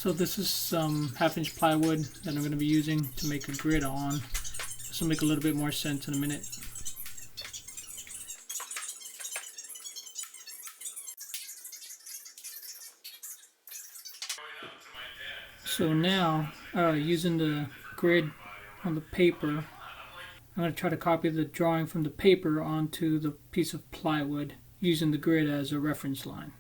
So this is some 1/2-inch plywood that I'm going to be using to make a grid on. This will make a little bit more sense in a minute. So now, using the grid on the paper, I'm going to try to copy the drawing from the paper onto the piece of plywood, using the grid as a reference line.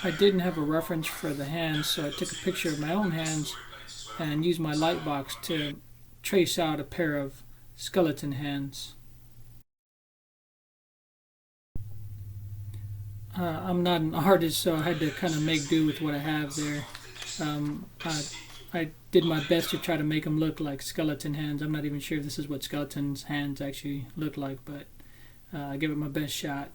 I didn't have a reference for the hands, so I took a picture of my own hands and used my light box to trace out a pair of skeleton hands. I'm not an artist, so I had to kind of make do with what I have there. I did my best to try to make them look like skeleton hands. I'm not even sure if this is what skeleton's hands actually look like, but I gave it my best shot.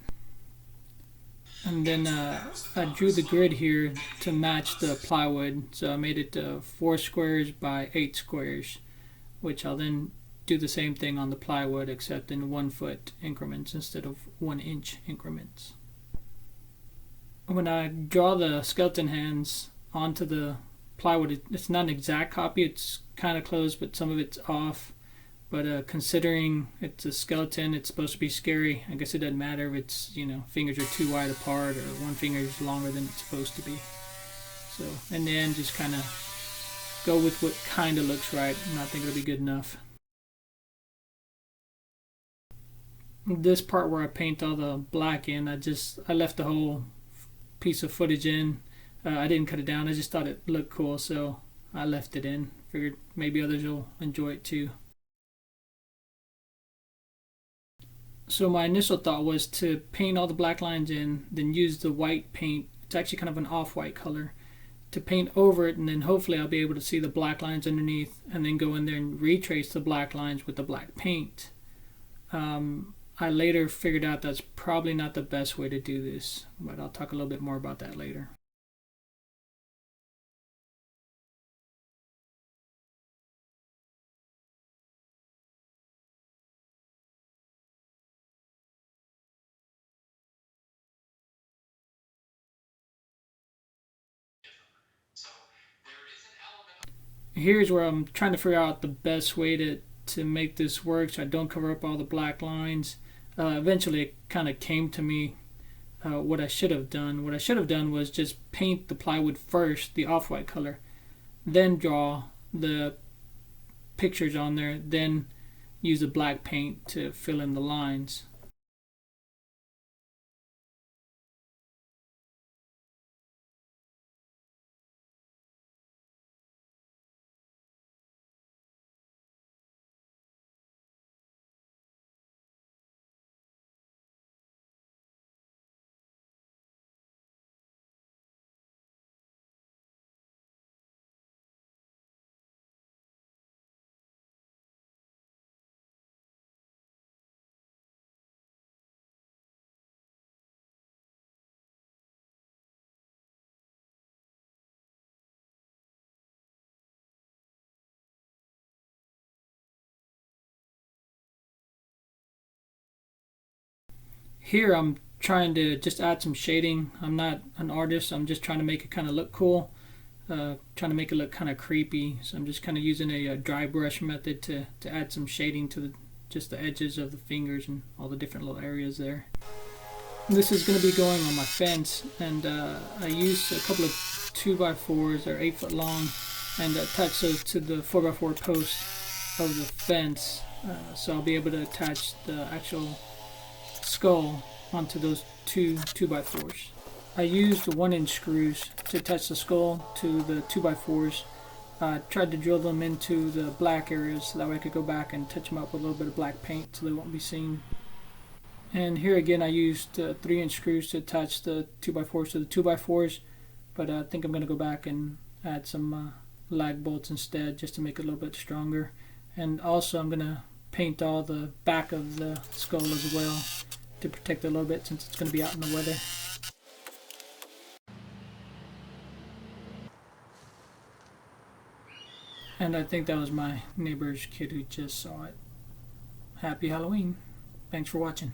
And then I drew the grid here to match the plywood, so I made it 4 squares by 8 squares, which I'll then do the same thing on the plywood, except in 1 foot increments instead of 1 inch increments. When I draw the skeleton hands onto the plywood, it's not an exact copy, it's kind of close, but some of it's off. But considering it's a skeleton, it's supposed to be scary. I guess it doesn't matter if it's, fingers are too wide apart or one finger is longer than it's supposed to be. So in the end, just kind of go with what kind of looks right. I'm not thinking it'll be good enough. This part where I paint all the black in, I left the whole piece of footage in. I didn't cut it down. I just thought it looked cool, so I left it in. Figured maybe others will enjoy it too. So my initial thought was to paint all the black lines in, then use the white paint. It's actually kind of an off-white color, to paint over it, and then hopefully I'll be able to see the black lines underneath, and then go in there and retrace the black lines with the black paint. I later figured out that's probably not the best way to do this, but I'll talk a little bit more about that later. Here's where I'm trying to figure out the best way to make this work so I don't cover up all the black lines. Eventually it kind of came to me what I should have done. What I should have done was just paint the plywood first, the off-white color, then draw the pictures on there, then use the black paint to fill in the lines. Here I'm trying to just add some shading. I'm not an artist, I'm just trying to make it kind of look cool, trying to make it look kind of creepy. So I'm just kind of using a dry brush method to add some shading to just the edges of the fingers and all the different little areas there. This is going to be going on my fence, and I used a couple of 2x4s, they're 8 foot long, and attached those to the 4x4 post of the fence, so I'll be able to attach the actual skull onto those two 2x4s. I used 1-inch screws to attach the skull to the 2x4s. I tried to drill them into the black areas so that way I could go back and touch them up with a little bit of black paint so they won't be seen. And here again I used 3-inch screws to attach the 2x4s to the 2x4s, but I think I'm going to go back and add some lag bolts instead just to make it a little bit stronger. And also I'm going to paint all the back of the skull as well to protect it a little bit since it's going to be out in the weather. And I think that was my neighbor's kid who just saw it. Happy Halloween. Thanks for watching.